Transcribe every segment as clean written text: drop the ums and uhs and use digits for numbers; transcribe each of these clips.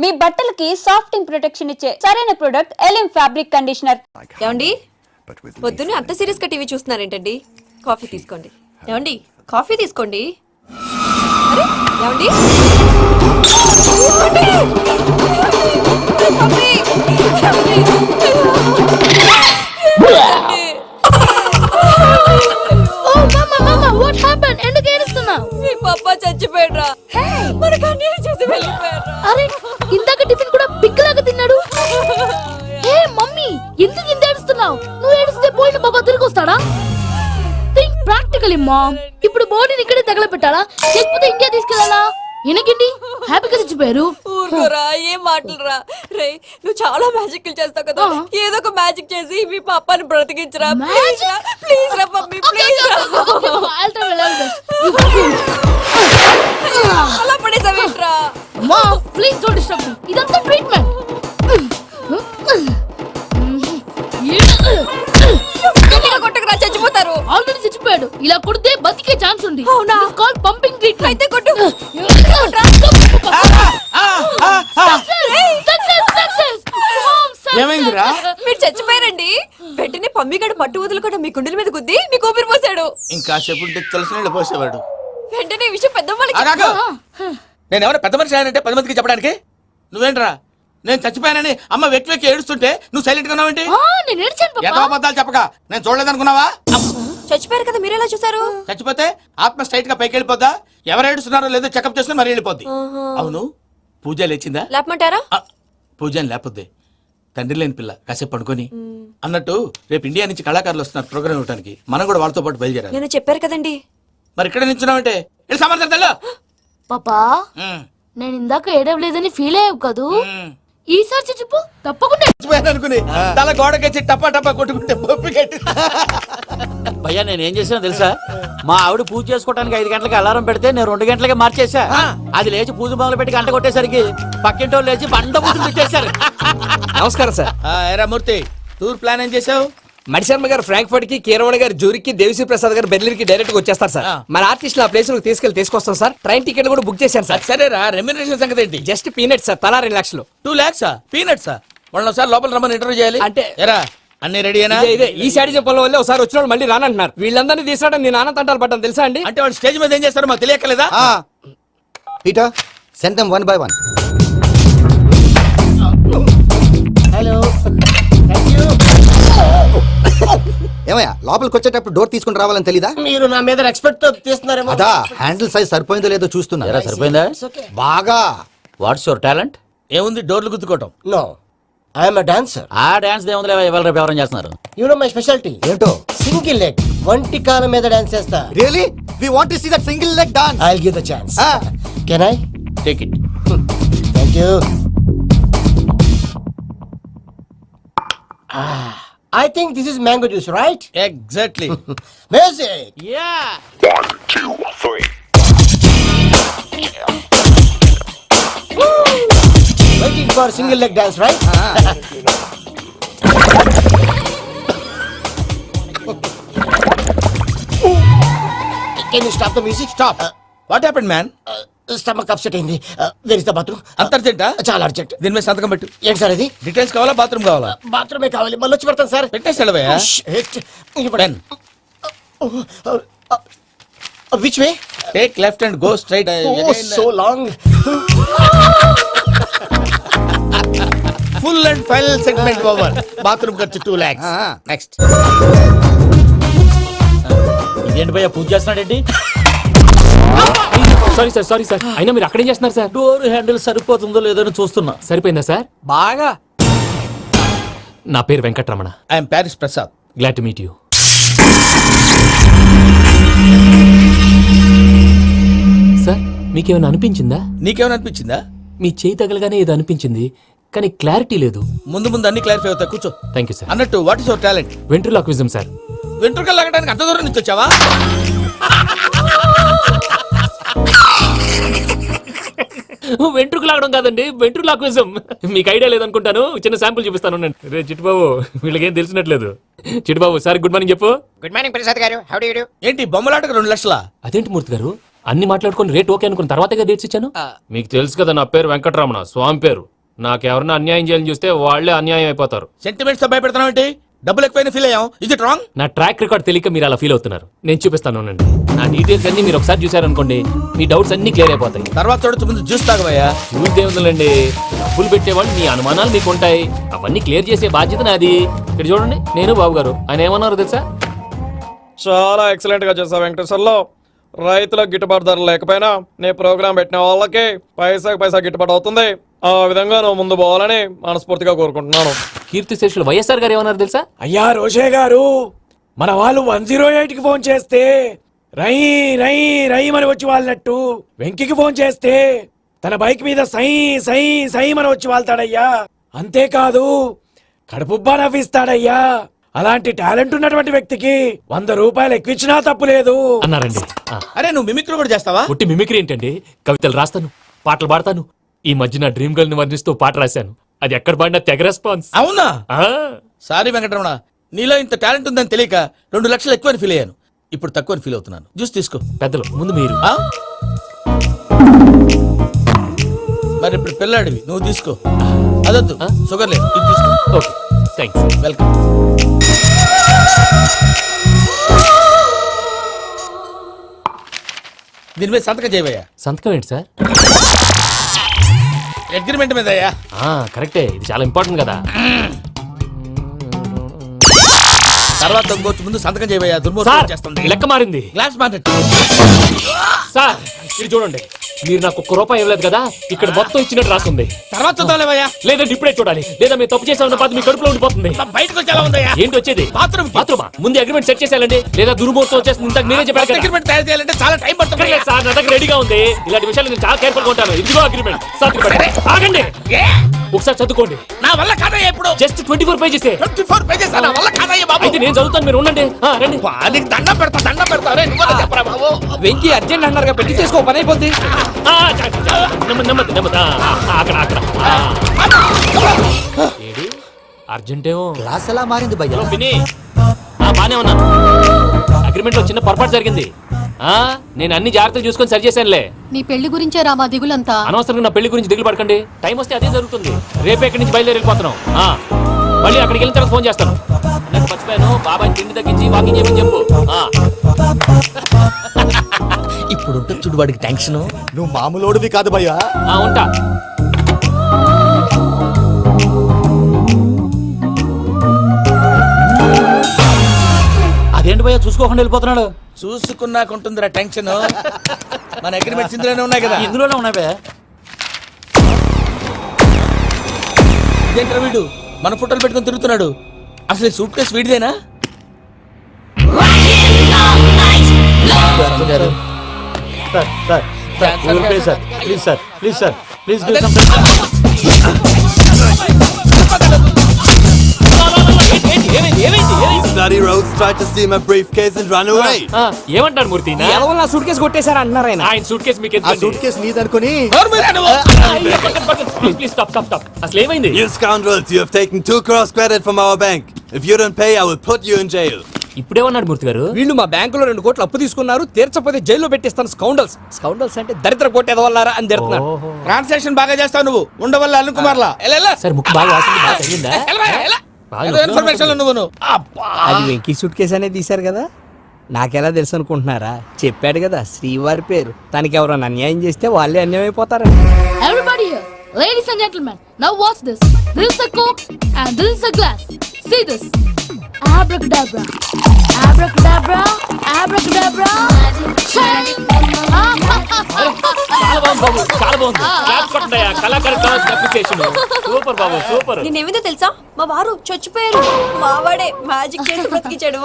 మీ బట్టలకి సాఫ్టింగ్ ప్రొటెక్షన్ ఇచ్చే సరైన ప్రొడక్ట్ ఎలిమ్ ఫ్యాబ్రిక్ కండిషనర్. ఏమండి పొద్దున్నే అంత సీరియస్ గా టీవీ చూస్తున్నారేంటండి? కాఫీ తీసుకోండి. ఏమండి కాఫీ తీసుకోండి. అరే ఏమండి What happened? ఎందుకు ఏడుస్తున్నావు? మీ పప్పా చచ్చిపోయాడ్రా. మనకు అన్యాయం చేసి వెళ్ళిపోయాడ్రా. అరే ఇందాక టిఫిన్ కూడా పిక్కలాగా తిన్నాడు. హే మమ్మీ ఎందుకు ఇంత ఏడుస్తున్నావు? నువ్వు ఏడిస్తే పోయిన బాబా తిరిగి వస్తాడా? Think practically mom. ఇప్పుడు బాడీని ఇక్కడే తగలబెట్టాలా లేకపోతే ఇండియా తీసుకెళ్ళాలా? ఎనకండి హ్యాపీగా చచ్చిపోయారు. ఊరుకోరా, ఏం మాటలురా. రే నువ్వు చాలా మ్యాజిక్ చేస్తావు కదా, ఏదో ఒక మ్యాజిక్ చేసి మీ పాపాని బ్రతికించరా. ప్లీజ్ రా మమ్మీ, ప్లీజ్ రా. అలా పడేసావేంట్రా? Mom please don't disturb me. ఇదంతా ట్రీట్మెంట్. కొట్టకరా, చచ్చిపోతారు. ఆల్రెడీ చచ్చిపోయాడు. ఇలా కొడితే బతికే ఛాన్స్ ఉంది. అవునా? Call pumping treatment. అయితే కొట్టు. ఏమైందిరా? మీరు చచ్చిపోయారండి. వెంటనే పమ్మిగాడు పట్టు వదులుకుండా మీ గుండెల మీద గుద్ది మీకు ఊపిరి పోసాడు. ఇంకా చెప్పుంటే తెలిసిన వాళ్ళు పోసేవాడు. వెంటనే ఈ విషయం పెద్ద నేను ఎవరైనా పెద్ద మనిషి ఆయనంటే 10 మందికి చెప్పడానికి. నువ్వేంట్రా నేను చచ్చిపోయానని అమ్మ వెక్కి వెక్కి ఏడుస్తుంటే నువ్వు సైలెంట్ గా ఉన్నావేంటి? నేను ఏడ్చాను పాపా. ఎంతో అబద్ధాలు చెప్పక నేను చూడలేదనుకున్నావా? చచ్చిపోయారు కదా, మీరెలా చూసారు? చచ్చిపోతే ఆత్మ స్ట్రైట్ గా పైకి వెళ్ళిపోద్దా? ఎవరు ఏడుస్తున్నారో లేదో చెకప్ చేసుకుని మరి వెళ్ళిపోద్ది. అవును పూజ లేచిందా? లేపమంటారా? పూజ లేకపోద్ది. తండ్రి లేని పిల్ల కాసేపు పడుకొని అన్నట్టు రేపు ఇండియా నుంచి కళాకారులు వస్తున్నారు ప్రోగ్రామ్ ఇవ్వడానికి. మనం కూడా వాళ్ళతో పాటు బయలుదేరాలి. నేను చెప్పారు కదండి. మరి ఇక్కడ నిల్చున్నావంటే సమర్థత పాపా నేను ఇందాక ఏడవలేదని ఫీల్ అయ్యావు కదూ. ఈసారి చచ్చిపో తప్పకుండా. అనుకుని తల గోడకెచ్చి టపా టపా కొట్టుకుంటే భయ్యా నేను ఏం చేసానో తెలుసా? మా ఆవిడ పూజ చేసుకోవడానికి 5 గంటలకి అలారం పెడితే నేను 2 గంటలకే మార్చేసా. అది లేచి పూజ మొదలు పెట్టి గంట కొట్టేసరికి పక్కింటి వాళ్ళు లేచి బండ పూజలు పెట్టేశారు. నమస్కారం సార్. ఏరా మూర్తి, టూర్ ప్లాన్ ఏం చేసావు? మణిశర్మ గారు ఫ్రాంక్ఫర్ట్ కి, కీరవాణి గారు జూరిక్ కి, దేవిశ్రీ ప్రసాద్ గారు బెర్లిన్ కి డైరెక్ట్ గా వచ్చేస్తారు సార్. మన ఆర్టిస్ట్ ఆ ప్లేస్ తీసుకొస్తాం సార్. ట్రైన్ టికెట్ కూడా బుక్ చేశాను సార్. సరేరా, రెమ్యూనరేషన్ సంగతి ఏంటి? జస్ట్ పీనట్స్ సార్, తలా 2 లక్షలు. 2 lakhs పీనట్సా? వాళ్ళని ఒకసారి లోపల రమ్మని ఇంటర్వ్యూ చేయాలి. అంటే ఎరా అన్ని రెడీనా? ఇదే ఈ సైడ్ చెప్పల వల్లే ఒకసారి వచ్చిన మళ్ళీ రానంటున్నారు. వీళ్ళందరినీ తీసుకురావడం నేను ఆనంద తంటాలు పడ్డాను తెలుసా అండి. అంటే వాళ్ళు స్టేజ్ మీద ఏం చేస్తారో మాకు తెలియక్కలేదా? Peter, send them one by one. Hello ఏమయ్యా లోపలికి వచ్చేటప్పుడు డోర్ తీసుకుని రావాలని తెలీదా? మీరు నా మీద ఎక్స్పెక్ట్ తో తీస్తున్నారేమో. అదా హ్యాండిల్ సైజ్ సరిపోయిందో లేదో చూస్తున్నా. సరిపోయిందా? బాగా. What's your talent? ఏముంది డోర్లు గుద్దుకోవటం. No I am a dancer. ఆ డాన్స్ దేవుందిలే, ఇవాళ రేపు ఎవరైనా చేస్తున్నారు. యు నో మై స్పెషాలిటీ ఏంటో? సింగిల్ లెగ్, వంటి కాలం మీద డాన్స్ చేస్తా. Really we want to see that single leg dance. I will give the chance. Can I take it. Thank you. I think this is mango juice, right? Exactly. Music. Yeah. 1, 2, 3. Waiting for single leg dance, right? Can you stop the music? Stop. What happened, man? Stomach upset అయింది. Where is the bathroom? అంత అర్జెంటా? చాలా urgent. దీని మీద సంతకం పెట్టు. ఏంటి sir ఇది? Details కావాలా బాత్రూమ్ కావాలా? బాత్రూమే కావాలి. మళ్ళీ వచ్చి పెడతాను sir. పెట్టేసాడవయ్యా. Then Which way? take left and go straight. Oh, so long. Full and final segment over. Bathroom ఖర్చు 2 lakhs. Next. ఇదేంటి భయ్యా పూజ చేస్తున్నాడేంటి? Sorry sir. అయినా మీరు అక్కడేం చేస్తున్నారు సార్? డోర్ హ్యాండిల్ సరిపోతుందో లేదో చూస్తున్నా. సరిపోయిందా సార్? బాగా. నా పేరు Venkataramana. I am Paris Prasad. Glad to meet you. Sir మీకేమైనా అనిపించిందా? నీకేమైనా అనిపించిందా? మీ చేయి తగలగానే ఏదో అనిపించింది, కానీ క్లారిటీ లేదు. ముందు అన్ని క్లారిఫై అవుతాయి. కూర్చో. Thank you sir. అన్నట్టు what is your talent? Ventriloquism sir. వెంట్రుకలు లాగడానికి అంత దూరం నుంచి వచ్చావా? వెంట్రుకు లాగడం కాదండి, వెంట్రులాక్విజం. మీకు ఐడియా లేదనుకుంటాను, చిన్న శాంపుల్ చూపిస్తాను. రే చిట్టుబాబు, వీళ్ళకేం తెలిసినట్లేదు. చిట్టుబాబు సార్ గుడ్ మార్నింగ్ చెప్పు. Good morning Prasad garu. How do you do? ఏంటి బొమ్మలాటకు 2 లక్షలా? అదేంటి మూర్తి గారు, అన్ని మాట్లాడుకుని రేట్ ఓకే అనుకున్న తర్వాతగా డేట్స్ ఇచ్చాను మీకు తెలుసు కదా నా పేరు వెంకటరమణ స్వామి పేరు నాకెవరన్నా అన్యాయం చేయాలని చూస్తే వాళ్ళే అన్యాయం అయిపోతారు. సెంటిమెంట్స్ తో భయపెడతావు ఏంటి? డబ్బులు ఎక్కువైనా ఫీల్ అయ్యాం. ఇది రాంగ్. నా ట్రాక్ రికార్డ్ తెలియక మీరు అలా ఫీల్ అవుతున్నారు. నేను చూపిస్తాను ఉండండి. నా డీటెయిల్స్ అన్ని మీరు ఒకసారి చూసారనుకోండి మీ డౌట్స్ అన్ని క్లియర్ అయిపోతాయి. తర్వాత చూడొచ్చు, ముందు జ్యూస్ తాగబోయా. చూస్తే ఉందండి డబ్బులు పెట్టేవాళ్ళు మీ అనుమానాలు మీకు ఉంటాయి. అవన్నీ క్లియర్ చేసే బాధ్యత నాది. ఇక్కడ చూడండి నేను బాబు గారు ఆయన ఏమన్నారు తెలుసా? చాలా ఎక్సలెంట్ గా చేసావు వెంకటేశ్వర్లో. రైతులకు గిట్టుబాటు ధర లేకపోయినా నీ ప్రోగ్రాం పెట్టిన వాళ్ళకి పైసాకి పైసా గిట్టుబాటు అవుతుంది. ఆ విధంగా నువ్వు ముందు పోవాలని మనస్ఫూర్తిగా కోరుకుంటున్నాను. కీర్తి శేషులు వైఎస్ఆర్ గారు ఏమన్నారు తెలుసా? అయ్యా రోషే గారు, మన వాళ్ళు 108 కి ఫోన్ చేస్తే రై రై రై అని వచ్చి వాళ్ళనట్టు, వెంకికి ఫోన్ చేస్తే తన బైక్ మీద సై సై సై అని వచ్చి వాళ్తాడయ్యా. అంతేకాదు కడుపుబ్బా నవ్విస్తాడయ్యా. అలాంటి టాలెంట్ ఉన్నటువంటి వ్యక్తికి 100 రూపాయలు ఎక్కువిచ్చినా తప్పు లేదు అన్నారండి. అరే నువ్వు మిమిక్రీ కూడా చేస్తావా? పుట్టి మిమిక్రీ ఏంటండి? కవితలు రాస్తాను, పాటలు పాడతాను. ఈ మధ్య నా డ్రీమ్ గర్ల్ ని వర్ణిస్తూ పాట రాశాను. అది ఎక్కడ పాడినా తెగ రెస్పాన్స్. అవునా? ఆ, సారీ వెంకటరమణ, నీలో ఇంత టాలెంట్ ఉందని తెలియక 2 లక్షలు ఎక్కువని ఫీల్ అయ్యాను. ఇప్పుడు తక్కువని ఫీల్ అవుతున్నాను. జ్యూస్ తీసుకో. పెద్దలు ముందు మీరు. ఆ? మరి ఇప్పుడు పిల్లాడివి, నువ్వు తీసుకో. అదొద్దు, షుగర్ లేదు, ఇది తీసుకో. Okay thanks. వెల్కమ్. దీని మీద సంతకం చేయవయ్యా. సంతకం ఏంటి సార్? అగ్రిమెంట్ మీద అయ్యా. కరెక్టే, ఇది చాలా ఇంపార్టెంట్ కదా. తర్వాత ఇంకొచ్చి ముందు సంతకం చేయవయ్యా. సార్ దుర్మోహం చేస్తుంది. లెక్క మారింది. Glass market. సార్ ఇది చూడండి, మీరు నాకు ₹1 ఇవ్వలేదు కదా, ఇక్కడ మొత్తం ఇచ్చినట్టు రాస్తుంది. తర్వాత చూద్దాంలేవయ్యా. లేదంటే ఇప్పుడే చూడాలి, లేదా మీరు తప్పు చేసామన్న బాధ మీ కడుపులో ఉండిపోతుంది. బయటకు వచ్చి ఎలా ఉందయ్యా? ఏంటి వచ్చేది? బాత్రూమ్ బాత్రూమా? ముందు అగ్రిమెంట్ సెట్ చేసేయాలండి, లేదా దుర్మూర్తం వచ్చేస్తుంది. ఇంతకు మీరే చెప్పారు కదా. అగ్రిమెంట్ తయారు చేయాలంటే చాలా టైం పడుతుంది. అక్కర్లేదు సార్, నా దగ్గర రెడీగా ఉంది. ఇలాంటి విషయాలు నేను చాలా కేర్ఫుల్ గా ఉంటాను. ఇదిగో అగ్రిమెంట్. ఆగండి, ఒకసారి చదువుకోండి. నా వల్ల కాదయ్యా. ఇప్పుడు జస్ట్ 24 పేజెస్. 24 పేజెస్ నా వల్ల కాదయ్యా బాబు. అయితే నేను చదువుతాను, మీరు ఉండండి. రండి. నీకు దండం పెడతా. రే, నువ్వు చెప్పరా బాబు. వెంకీ అర్జెంట్ అన్నారుగా, పెట్టి చేసుకో, పని అయిపోద్ది. నెమ్మది అక్కడ ఏడి అర్జెంటేమో. క్లాస్ ఎలా మారింది భయ్యా? హలో పిన్ని, బానే ఉన్నాను. అగ్రిమెంట్ లో చిన్న పొరపాటు జరిగింది. నేను అన్ని జాగ్రత్తలు చూసుకొని సరి చేశానులే. నీ పెళ్లి గురించే రా మా దిగులంతా. అనవసరంగా నా పెళ్లి గురించి దిగులు పడకండి. టైం వస్తే అదే జరుగుతుంది. రేపే ఇక్కడి నుంచి బయలుదేరి వెళ్ళిపోతున్నాం. మళ్ళీ అక్కడికి వెళ్ళిన తర్వాత ఫోన్ చేస్తాను. నాకు మర్చిపోయాను, బాబాయ్ తిండి తగ్గించి వాకింగ్ చేయమని చెప్పు. ఇప్పుడు ఉంటుంది చూడు వాడికి టెన్షన్. నువ్వు మామూలోడివి కాదు భయ్యా. ఉంటా. అదేంటి భయ్యా చూసుకోకుండా వెళ్ళిపోతున్నాడు? చూసుకున్నాకుంటుందిరా టెన్షన్. మన అగ్రిమెంట్స్ ఇందులోనే ఉన్నాయి కదా. ఇందులోనే ఉన్నాయి భయ్యా. ఇదేంట్రా వీడు మన ఫోటోలు పెట్టుకొని తిరుగుతున్నాడు? అసలు ఈ సూట్ కేసు వీడిదేనా? Bloody rogues tried to steal my briefcase and run away. ఏమంటారు మూర్తి? నా సూట్ కేసు కొట్టేశారు అంటున్నారు ఆయన. ఆయన సూట్ కేసు మీకు ఆ సూట్ కేసు నీదనుకుని ప్లీజ్ స్టాప్. అసలు ఏమైంది? You scoundrels, you have taken 2 crores credit from our bank. If you don't pay, I will put you in jail. ఇప్పుడేమన్నాడు మూర్తి గారు? వీళ్ళు మా బ్యాంకులో 2 కోట్లు అప్పు తీసుకున్నారు, తీర్చపోతే జైల్లో పెట్టిస్తాను. స్కౌండల్స్ అంటే దరిద్ర కొట్టేదవల్లారా అని తిడుతున్నారు. ట్రాన్సాక్షన్ బాగా చేస్తావు నువ్వు. ఉండవల్ల అల్లు కుమార్లా. సార్ ముక్కు బాగా వాసింది, బాగా తగిలిందా? బాగా నొప్పి ఇన్ఫర్మేషన్ నువ్వు. అది వెంకీ సూట్ కేసు అనేది తీశారు కదా, నాకెలా తెలుసు అనుకుంటున్నారా? చెప్పాడు కదా శ్రీవారి పేరు. తనకి ఎవరైనా అన్యాయం చేస్తే వాళ్ళే అన్యాయం అయిపోతారని. Everybody here, ladies and gentlemen, now watch this. This is a coke and this is a glass. See this. Abracadabra. Abracadabra. Abracadabra. Shake. చాలా బాగుంది బాబు, చాలా బాగుంది. క్లాస్ కొట్టండియా, కళాకారు క్లాస్ అప్లికేషన్. సూపర్ బాబు, సూపర్. నేనేమిదో తెలుసా, మా వారు చచ్చిపోయారు. మావాడే మ్యాజిక్ చేసి బ్రతికించాడు.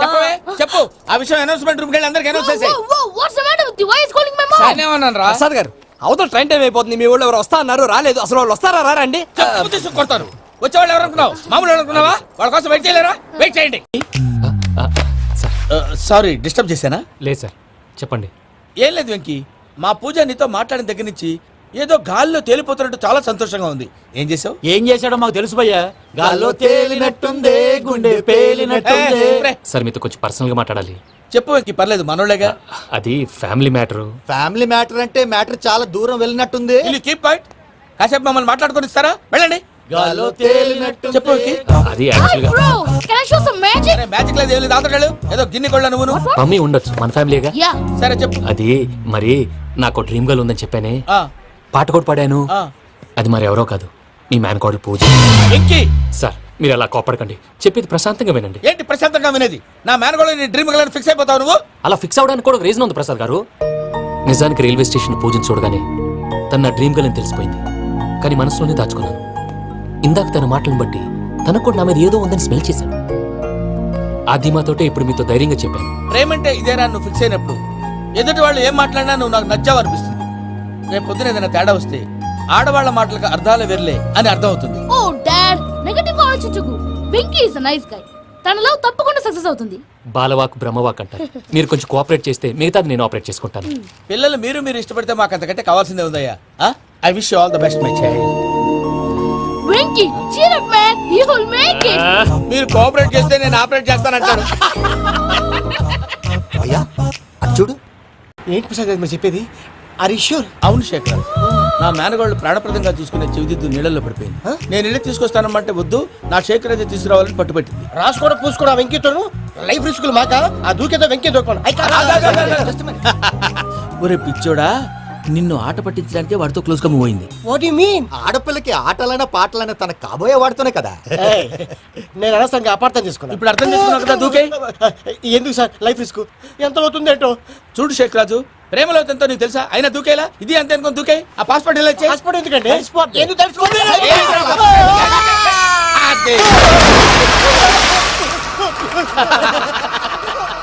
చెప్పు ఆ విషయం. అనౌన్స్మెంట్ రూమ్ కెళ్ళి అందరికి అనౌన్స్ చేసేయ్. Whoa, what's the matter with you? Why is calling my mom? నేనేమన్నాను రా? ప్రసాద్ గారు, అవతల ట్రైన్ టైం అయిపోతుంది. మీ వాళ్ళు ఎవరు వస్తా అన్నారు, రాలేదు. అసలు వాళ్ళు వస్తారా రారండి? కొడతారు. వచ్చేవాళ్ళు ఎవరు అనుకున్నావు? మామూలు అనుకున్నావా? వాళ్ళ కోసం వెయిట్ చేయలేరా? వెయిట్ చేయండి. సారీ డిస్టర్బ్ చేశానా? లేదు సార్, చెప్పండి. ఏం లేదు వెంకీ, మా పూజ నీతో మాట్లాడిన దగ్గర నుంచి ఏదో గాల్లో తేలిపోతున్నట్టు చాలా సంతోషంగా ఉంది. ఏం చేసావు? ఏం చేశాడో మాకు తెలుసు భయ్యా. గాల్లో తేలినట్టుందే గుండె పేలినట్టుందే. సార్ మీతో కొంచెం పర్సనల్ గా మాట్లాడాలి. చెప్పు వెంకీ, పర్లేదు మనోళ్ళేగా. అది ఫ్యామిలీ మ్యాటర్. ఫ్యామిలీ మ్యాటర్ అంటే మ్యాటర్ చాలా దూరం వెళ్ళినట్టుంది. Keep point. కాసేపు మమ్మల్ని మాట్లాడుకొని ఇస్తారా? వెళ్ళండి. గాల్లో తేలినట్టు చెప్పు వెంకీ. అది యాక్చువల్ గా Bro, can I show some magic? సరే, మ్యాజిక్ లేదు, ఏం లేదు, ఆతడాడు ఏదో గిన్నె కొళ్ళ నువ్వును. మమ్మీ ఉండొచ్చు, మన ఫ్యామిలీగా. Yeah. సరే చెప్పు. అది మరి నాకు డ్రీమ్ గర్ల్ ఉందని చెప్పానే, ఆ, పాట కూడా పాడాను. ఆ. అది మరి ఎవరో కాదు, మీ మేనకోడలు పూజ. వెంకీ, సార్ మీరు అలా కోపడకండి, చెప్పేది ప్రశాంతంగా వినండి. ఏంటి ప్రశాంతంగా వినేది? నా మేనగోళ నీ డ్రీమ్ గర్ల్ ఫిక్స్ అయిపోతావు నువ్వు. అలా ఫిక్స్ అవడానికి కూడా ఒక రీజన్ ఉంది ప్రసాద్ గారు. నిజానికి రైల్వే స్టేషన్ పూజను చూడగానే తన నా డ్రీమ్ గర్ల్ అని తెలిసిపోయింది. కానీ మనసులోనే దాచుకున్నాను. ఇందాక తన మాటలను బట్టి తనకు కూడా నా మీద ఏదో ఉందని స్మెల్ చేశాను. ఆ ధీమాతోటే ఇప్పుడు మీతో ధైర్యంగా చెప్పాను. ప్రేమంటే ఇదేనా నువ్వు ఫిక్స్ అయినప్పుడు? ఎదుటి వాళ్ళు ఏం మాట్లాడినా నువ్వు నాకు నచ్చావు అనిపిస్తుంది. రేపు పొద్దున ఏదైనా తేడా వస్తే ఆడవాళ్ల మాటలకు అర్థాలు వెర్లే అని అర్థం అవుతుంది. Oh, Dad, నెగటివ్ ఆలోచించకు. Venky is nice guy. తన లవ్ తప్పకుండా సక్సెస్ అవుతుంది. బాలవాక్ బ్రహ్మవాక్ అంటారు. మీరు కొంచెం కోఆపరేట్ చేస్తే మిగతాది నేను ఆపరేట్ చేసుకుంటాను. పిల్లలు మీరు ఇష్టపడితే మాకు అంతకంటే కావాల్సిందే ఉందయ్యా. I wish all the best my child. Venky, cheer up man, you will make it. మీరు కోఆపరేట్ చేస్తే నేను ఆపరేట్ చేస్తానంటాను. అయ్యా అది చూడు. ఏంటి ప్రసాద్ గారు మీరు చెప్పేది? Are you sure? అవును శేఖర్, నా మేనగోళ్ళు ప్రాణప్రదంగా చూసుకునే చెవిదిద్దు నీళ్ళల్లో పడిపోయింది. నేను ఇల్లు తీసుకొస్తానమ్మంటే వద్దు, నా శేఖర్ అయితే తీసుకురావాలని పట్టుబట్టింది. రాసుకోవడం పూసుకోవడం వెంకీతోను లైఫ్ రిస్కులు మాక. ఆ దూకేదో వెంకీ దూకోను. ఒరే పిచ్చోడా, నిన్ను ఆట పట్టించడానికి వాడితో క్లోజ్ గా మూవ్ అయింది. What you mean? ఆడపిల్లకి ఆటలైనా పాటలైనా తన కాబోయే వాడుతూనే కదా. నేను అనవసరంగా అపార్థం చేసుకున్నా. ఇప్పుడు అర్థం చేసుకున్నావు కదా, దూకే. ఎందుకు సార్ లైఫ్ రిస్క్? ఎంత అవుతుంది ఏంటో. చూడు శేఖర్ రాజు, ప్రేమలో ఎంతో నీకు తెలుసా? అయినా దూకేలా? ఇది అంతే అనుకుని దూకే. ఆ పాస్పోర్ట్ ఇలా ఇచ్చే. పాస్పోర్ట్ ఎందుకంటే ఎందుకు తెలుసుకోండి.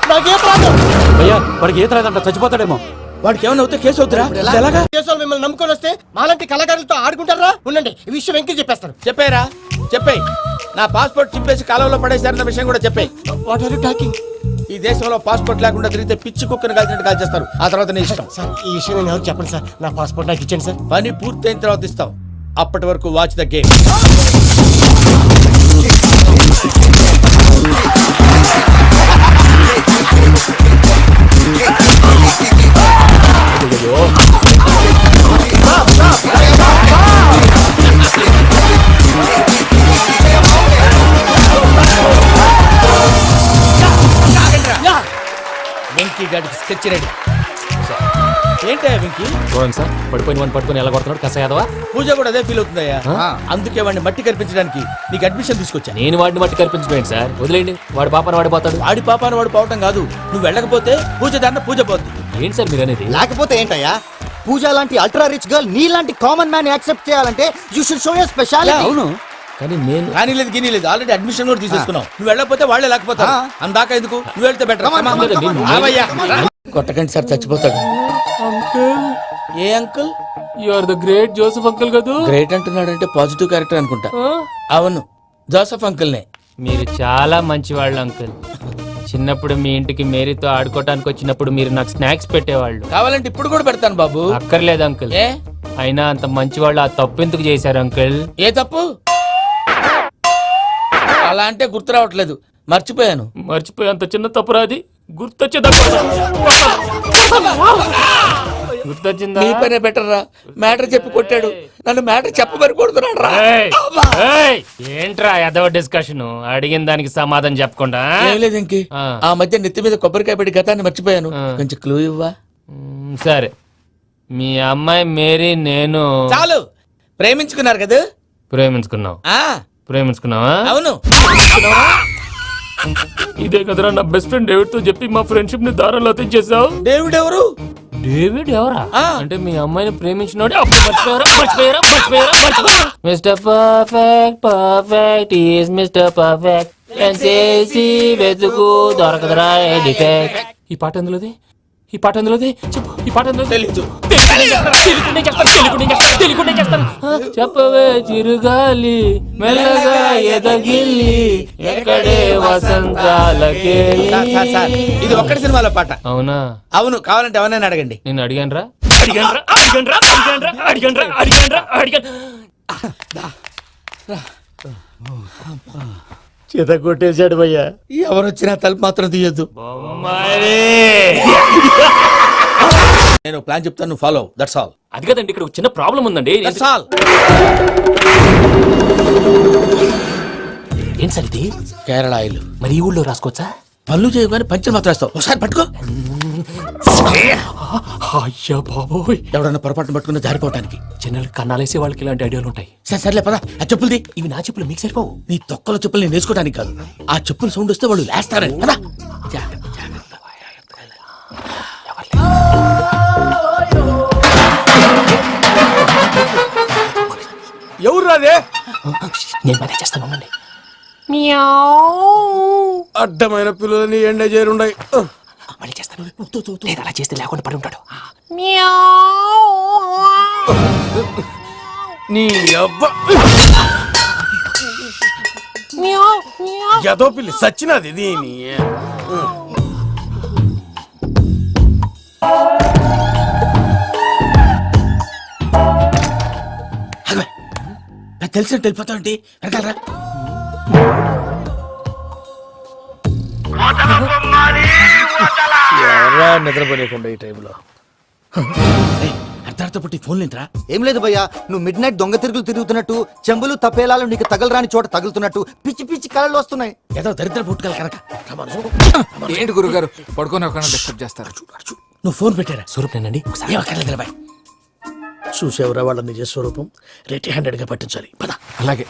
నాకేం ప్రాబ్లం? భయ్యా వాడికి ఈత రాదంట, చచ్చిపోతాడేమో. వాడికి ఏమైనా అవుతే కేసు అవుతురా? ఎలాగా? కేసులు మిమ్మల్ని నమ్ముకొని వస్తే మాలాంటి కళాకారులతో ఆడుకుంటారా? ఉండండి, ఈ విషయం వెంకీ చెప్పేస్తాను. చెప్పారా? చెప్పేయ్. నా పాస్పోర్ట్ చింపేసి కాలంలో పడేశారన్న విషయం కూడా చెప్పేయ్. What are you talking? ఈ దేశంలో పాస్పోర్ట్ లేకుండా తిరిగితే పిచ్చి కుక్కను కాల్చినట్టు కాల్చేస్తారు. ఆ తర్వాత నీ ఇష్టం. సార్ ఈ విషయం నేను ఎవరికి చెప్పండి సార్. నా పాస్పోర్ట్ నాకు ఇచ్చేయండి సార్. పని పూర్తయిన తర్వాత ఇస్తాం. అప్పటి వరకు వాచ్ ద గేమ్. వెంకీ గాడికి స్కెచ్ రెడీ. ఏంటయ్యా వెంకీ? చూడండి సార్, పడిపోయిన వాడిని పట్టుకొని ఎలా కొడుతున్నాడు కస యాదవా. పూజ కూడా అదే ఫీల్ అవుతుందయ్యా. అందుకే వాడిని మట్టి కనిపించడానికి నీకు అడ్మిషన్ తీసుకొచ్చా. నేను వాడిని మట్టి కల్పించడం సార్, వదిలేండి. వాడి పాపను వాడిపోతాడు. వాడి పాపాను వాడు పోవటం కాదు, నువ్వు వెళ్ళకపోతే పూజ దాన్న పూజ పోద్ది. ఏంటి సార్ మీరు అనేది? లేకపోతే ఏంటయ్యా, పూజ లాంటి అల్ట్రా రిచ్ గర్ల్ నీ లాంటి కామన్ మ్యాన్ యాక్సెప్ట్ చేయాలంటే you should show your speciality. అవును, కానీ నేను కానీ లేదు గిని లేదు, ఆల్రెడీ అడ్మిషన్ కూడా తీసేసుకున్నావు. నువ్వు వెళ్ళకపోతే వాళ్ళే లేకపోతారు. అందాక ఎందుకు, నువ్వు వెళ్తే బెటర్. కొట్టకండి సార్, చచ్చిపోతాడు. ఏ uncle? You are the great Joseph uncle కదా. గ్రేట్ అంటున్నాడంటే పాజిటివ్ క్యారెక్టర్ అనుకుంటా. అవును, జోసఫ్ అంకుల్నే. మీరు చాలా మంచివాళ్ళు అంకుల్. చిన్నప్పుడు మీ ఇంటికి మేరీతో ఆడుకోవటానికి వచ్చినప్పుడు మీరు నాకు స్నాక్స్ పెట్టేవాళ్ళు. కావాలంటే ఇప్పుడు కూడా పెడతాను బాబు. అక్కర్లేదు అంకుల్. ఏ అయినా అంత మంచివాళ్ళు ఆ తప్పు ఎందుకు చేశారు అంకుల్? ఏ తప్పు? అలా అంటే గుర్తు రావట్లేదు, మర్చిపోయాను. మర్చిపోయి అంత చిన్న తప్పురాది గుర్తొచ్చేదా? గుర్తొచ్చిందా? నీ పనే బెటర్ రా. మ్యాటర్ చెప్పి కొట్టాడు, నన్ను మ్యాటర్ చెప్పమని కొడుతున్నాడు రా. ఏయ్, ఏయ్, ఏంట్రా ఎదవ డిస్కషన్? అడిగిన దానికి సమాధానం చెప్పకుండా. ఏం లేదు ఇంకి, ఆ మధ్య నెత్తి మీద కొబ్బరికాయ పెట్టి గతాన్ని మర్చిపోయాను. కొంచెం క్లూ ఇవ్వా? సరే, మీ అమ్మాయి మేరీ నేను చాలు. ప్రేమించుకున్నారు కదా? ప్రేమించుకున్నావు. ప్రేమించుకున్నావా? అవును. ఇదే కదరా నా బెస్ట్ ఫ్రెండ్ డేవిడ్ తో చెప్పి మా ఫ్రెండ్షిప్ ని దారంలో తెచ్చేసావు. డేవిడ్ ఎవరు? డేవిడ్ ఎవరా? అంటే మీ అమ్మాయిని ప్రేమించినోడే. Mister perfect, perfect is mister perfect. చేసి వెతుకు దొరకదురా డిఫెక్ట్. ఈ పాట ఎందులోది? ఈ పాట ఎందులోది? చెప్పు. ఈ పాట ఎందులో? తెలీదు. చెప్పవే చిరుగాలి మెల్లగా ఎదగిల్లి ఎక్కడే వసంతాలకే. ఇది ఒక్కటి సినిమాలో పాట. అవునా? అవును, కావాలంటే ఎవరైనా అడగండి. నేను అడిగాను రా. చేత కొట్టేశాడు భయ్యా. ఎవరు వచ్చినా తలుపు మాత్రం తీయద్దు. నేను ప్లాన్ చెప్తాను, నువ్వు ఫాలో. That's all. అది కదండి, ఇక్కడ ఒక చిన్న ప్రాబ్లం ఉందండి. That's all. ఏం సార్ ఇది? కేరళ ఆయిల్. మరి ఈ ఊళ్ళో రాసుకోవచ్చా? పనులు చేయగానే పంచర్ మాత్రం వేస్తావు. ఒకసారి పట్టుకో. అయ్యా బాబోయ్, ఎవడన్నా పొరపాటున పట్టుకున్న జారిపోవటానికి. జనరల్ కన్నాలేసే వాళ్ళకి ఇలాంటి ఐడియాలు ఉంటాయి. సర్లే పదా, ఆ చెప్పులది. ఇవి నా చెప్పులు, మీకు సరిపోవు. నీ తొక్కల చెప్పులు నేను వేసుకోవడానికి కాదు, ఆ చెప్పులు సౌండ్ వస్తే వాళ్ళు లేస్తారని. పదా. ఎవరు రాదే? నేను మేనేజ్ చేస్తాను, ఉండండి. అడ్డమైన పిల్లలని ఎండ చేరుండయి. మళ్ళీ చేస్తాను. లేదు, అలా చేస్తే లేకుండా పడి ఉంటాడు. నీ అబ్బ ఎదో పిల్లి సచ్చినది దీని. తెలిసినట్టు వెళ్ళిపోతావంటి వెనకాలరా. ఎవరా నిద్రపోలేకుండా ఈ టైంలో? అర్ధార్థ పుట్టి ఫోన్ లేంట్రా. ఏం లేదు భయ్యా, నువ్వు మిడ్ నైట్ దొంగ తిరుగులు తిరుగుతున్నట్టు, చెంబులు తపేలాలు నీకు తగలరాని చోట తగులుతున్నట్టు పిచ్చి పిచ్చి కళలు వస్తున్నాయి. ఏదో దరిద్ర పుట్టుకల కనుక. ఏంటి గురుగారు పడుకొని ఒక డిస్టర్బ్ చేస్తారు? నువ్వు ఫోన్ పెట్టారా? స్వరూప్ నేనండి. ఒకసారి ఏమక్కర్లేదు బాయ్. చూసేవరా వాళ్ళ నిజ స్వరూపం. రెడీ హ్యాండెడ్ గా పట్టించాలి. పద. అలాగే.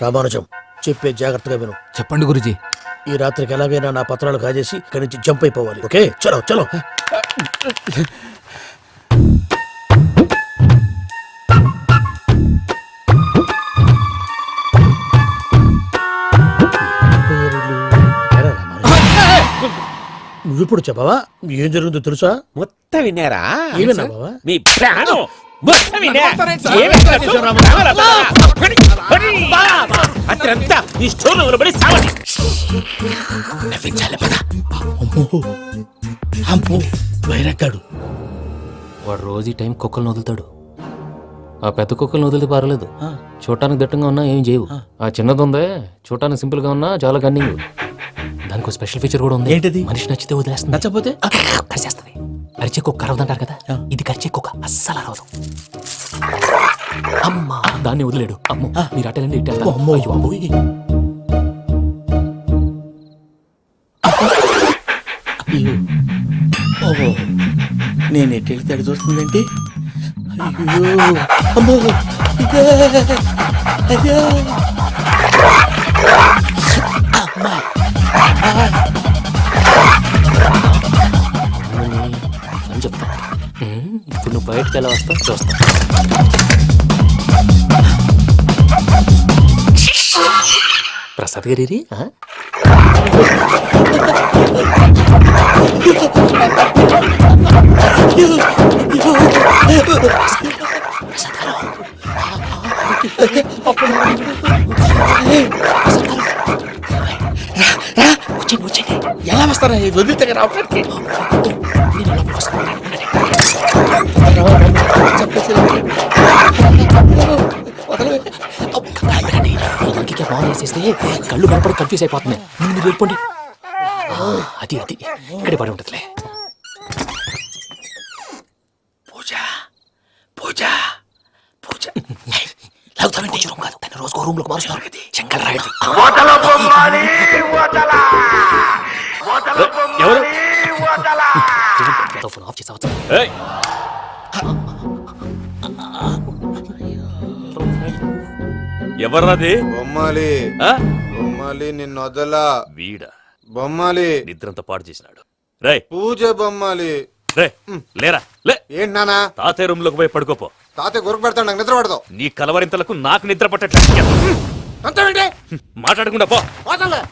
రామానుజం, చెప్పే జాగ్రత్తగా విను. చెప్పండి గురుజీ. ఈ రాత్రికి ఎలాగైనా నా పత్రాలు కాజేసి ఇక్కడి నుంచి జంప్ అయిపోవాలి. ఓకే, చలో చలో. నువ్విప్పుడు చెప్పవా ఏం జరుగుతుందో తెలుసా? మొత్తం విన్నారా? ఏమన్నా బావా? మీ ప్రాణం మొత్తం అత్రంతా ఈ స్టోర్ పడి సావని. నవ్వించాలి పదా. అమ్మో వైరక్కాడు. వాడు రోజు ఈ టైం కుక్కలను వదులుతాడు. ఆ పెద్ద కుక్కలను వదిలితే పర్లేదు, చూడటానికి దట్టంగా ఉన్నా ఏం చేయవు. ఆ చిన్నది ఉందే, చూడటానికి సింపుల్ గా ఉన్నా చాలా కన్నింగ్. దానికి స్పెషల్ ఫీచర్ కూడా ఉంది. ఏంటిది? మనిషి నచ్చితే వదిలేస్తుంది, నచ్చపోతే కరిచేస్తుంది. అరిచే కుక్క అరవదంటారు కదా, ఇది కరిచే కుక్క అస్సలు అరవదు. అమ్మా, దాన్ని వదిలేడు. అమ్మో, మీరు అటెండి ఇటు వెళ్తారు. అమ్మో, అయ్యో బాబోయ్. ఓహో, నేను ఎటు వెళ్తే అటు చూస్తుందంటే. అయ్యో అమ్మో, అయ్యో అమ్మా. అని చెప్తా. ఇప్పుడు నువ్వు బయటకు ఎలా వస్తావు చూస్తా. ప్రసాద్ గారి ఎలా వస్తారా వదిలితే రావడానికి? ఫోన్ వేసేస్తే కళ్ళు కనపడి కన్ఫ్యూజ్ అయిపోతుంది. మీరు వెళ్ళిపోండి. అది అది ఇక్కడే పడి ఉంటుందిలే. పూజ పూజ పూజ లాగుతామంటే రూమ్ కాదు, తను రోజుకో రూమ్ లోకి మారుస్తున్నారు కదా. శంకర్ రాయుడు ఎవరు ఫోన్ ఆఫ్ చేసావచ్చు. ఎవర్రాది బొమ్మాలి ఆ? బొమ్మాలి నిన్ను వదలా వీడా బొమ్మాలి నిద్రంతా పాడు చేసినాడు. రేయ్ పూజ బొమ్మాలి రే లేరా లే ఏంటి నానా తాతయ్య రూమ్ లోకి పోయి పడుకోపో. తాతయ్య గురకు పెడతాడు నాకు నిద్ర పడతావు నీ కలవరింతలకు నాకు నిద్ర పట్టట్లేదు. అంతేంటి మాట్లాడకుండా పో. పోతాలే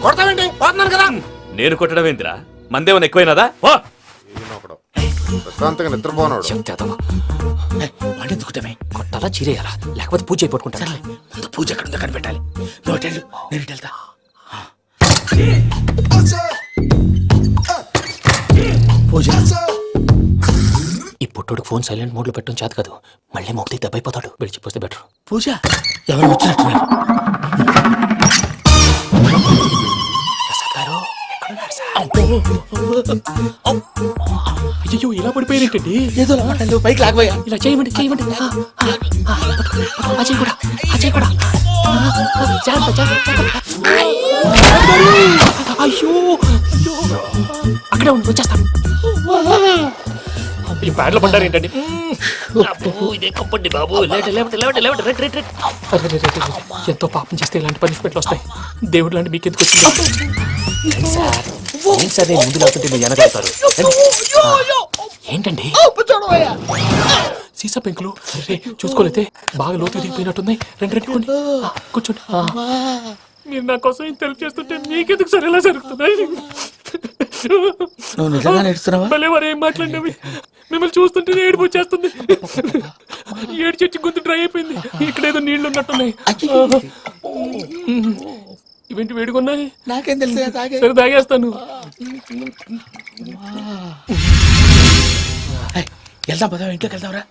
కొడతావేంటి పోతున్నాను కదా నేను కొట్టడం ఏందిరా? మందేమన్నా ఎక్కువైనదా? పో. ప్రశాంతంగా నిద్రపోనాడు వాడెందుకుంటామే కొట్టాలా చీరేయాలా లేకపోతే పూజ అయిపోట్టుకుంటా. ముందు పూజ ఎక్కడ ఉందో కనిపెట్టాలి. నువ్వు వెళ్ళు, నేను ఇటు వెళ్తా. పూజ ఈ పుట్టోడు ఫోన్ సైలెంట్ మోడ్ లో పెట్టడం చేత కాదు. మళ్ళీ మొక్కటి దెబ్బైపోతాడు. వెళ్ళి చెప్పొస్తే బెటర్. పూజ ఎవరు వచ్చినట్టున్నారు? ప్రసాద్ గారు ఎక్కడున్నారు సార్? అయ్యో ఇలా పడిపోయినట్టండి. ఏదో మాటలు పైకి లాగబోయా. ఇలా చేయమండి చేయమండి. అజయ్ కూడా అజయ్ కూడా జాగ్రత్త, జాగ్రత్త, జాగ్రత్త. అయ్యో అయ్యో. అక్కడే ఉండి వచ్చేస్తాను. ఈ ప్యాడ్లో పడ్డారు ఏంటండి? ఇదే కప్పండి బాబు. ఎంతో పాపం చేస్తే ఇలాంటి పనిష్మెంట్లు వస్తాయి. దేవుడు లాంటి మీకు ఎందుకు వచ్చింది? ఏం సార్ నేను ముందు లేకుంటే మీరు వెనకాడతారు. ఏంటండి సీసా పెంకులు చూసుకోలేతే బాగా లోతు దిగిపోయినట్టున్నాయి. రెండు రెండు కూర్చోండి. మీరు నా కోసం ఇంత హెల్ప్ చేస్తుంటే మీకెందుకు సరే ఎలా జరుగుతున్నాయి? నువ్వు నిజంగా నేర్చుతున్నావా? భలే వారు ఏం మాట్లాడినవి. మిమ్మల్ని చూస్తుంటే ఏడుపు వచ్చేస్తుంది. ఏడు చెట్టు గొంతు డ్రై అయిపోయింది. ఇక్కడ ఏదో నీళ్లు ఉన్నట్టున్నాయి. ఇవేంటి వేడుకున్నాయి? నాకేం తెలుసు? సరే తాగేస్తాను. వెళ్దాం పదవా, ఇంట్లోకి వెళ్దాంరా.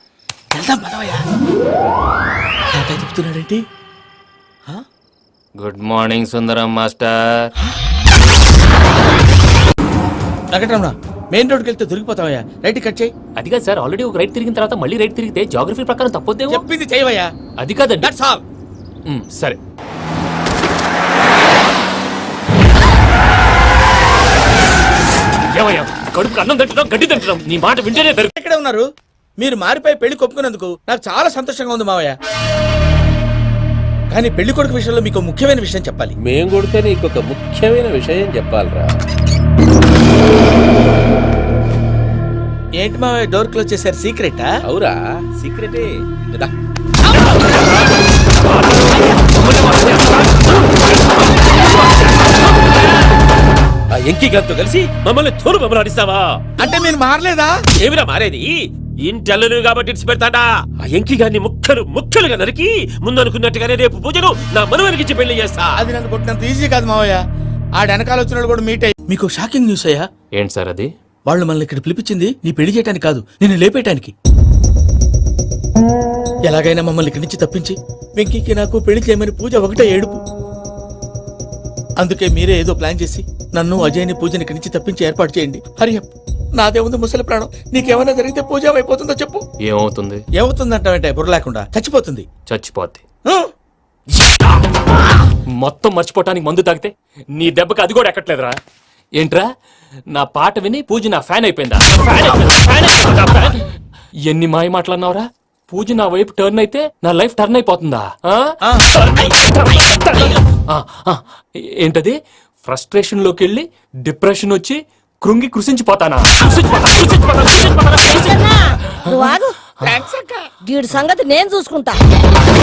వెళ్దాం పదవయ్యా. చెప్తున్నాడేంటి? గుడ్ మార్నింగ్ సుందరం మాస్టర్. వెంకటరమణ, మెయిన్ రోడ్కి వెళ్తే దొరికిపోతావయ్యా. రైట్ కట్ చేయి. అది కాదు సార్, ఆల్రెడీ ఒక రైట్ తిరిగిన తర్వాత మళ్ళీ రైట్ తిరిగితే జాగ్రఫీ ప్రకారం తప్పొద్దేమో. చెప్పింది చేయవయ్యా. అది కాదండి. That's all. సరే. ఏమయ్యా కడుపుకి అన్నం తింటున్నాం, గడ్డి తింటున్నాం. నీ మాట వింటేనే ఎక్కడే ఉన్నారు? మీరు మారిపోయి పెళ్లి కొప్పుకున్నందుకు నాకు చాలా సంతోషంగా ఉంది మావయ్య. కానీ పెళ్లి కొడుకు విషయంలో మీకు ముఖ్యమైన విషయం చెప్పాలి. మేము కొడితే నీకు ఒక ముఖ్యమైన విషయం చెప్పాలిరా. ఏంటి మావయ్య డోర్ క్లోజ్ చేశారు? సీక్రెటా? అవురా, సీక్రెటే. ఆ ఎంకి గారితో కలిసి మమ్మల్ని తోడు బొమ్మలాడిస్తావా? అంటే మీరు మారలేదా? ఏమిరా మారేది? ఇంటల్లు కాబట్టి ఇడిచి పెడతాడా? ఆ ఎంకి గారిని ముక్కలు ముక్కలుగా నరికి ముందు అనుకున్నట్టుగానే రేపు పూజను నా మనవనికి పెళ్లి చేస్తా. అది నన్ను కొట్టినంత ఈజీ కాదు మావయ్య. ఆ వెనకాల వచ్చిన కూడా మీట్ అయ్యి. మీకు షాకింగ్ న్యూస్ అయ్యా. ఏంటి సార్ అది? వాళ్ళు మనల్ని ఇక్కడ పిలిపించింది నీ పెళ్లి చేయడానికి కాదు, నిన్ను లేపేయటానికి. ఎలాగైనా మమ్మల్ని ఇక్కడి నుంచి తప్పించి వెంకీకి నాకు పెళ్లి చేయమని పూజ ఒకటే ఏడుపు. అందుకే మీరే ఏదో ప్లాన్ చేసి నన్ను అజయ్ని పూజని ఇక్కడి నుంచి తప్పించి ఏర్పాటు చేయండి. హరియప్. నాదే ఉంది ముసలి ప్రాణం. నీకేమైనా జరిగితే పూజ అయిపోతుందో చెప్పు. ఏమవుతుంది? ఏమవుతుందంటే బుర్ర లేకుండా చచ్చిపోతుంది. చచ్చిపోద్ది. మొత్తం మర్చిపోవటానికి మందు తాగితే నీ దెబ్బకి అది కూడా ఎక్కట్లేదురా. ఏంట్రా నా పాట విని పూజ నా ఫ్యాన్ అయిపోయిందా? ఎన్ని మాయ మాటలన్నావురా? పూజ నా వైపు టర్న్ అయితే నా లైఫ్ టర్న్ అయిపోతుందా? ఏంటది? ఫ్రస్ట్రేషన్ లోకి వెళ్ళి డిప్రెషన్ వచ్చి కృంగి కృషించిపోతానా? సంగతి నేను చూసుకుంటా.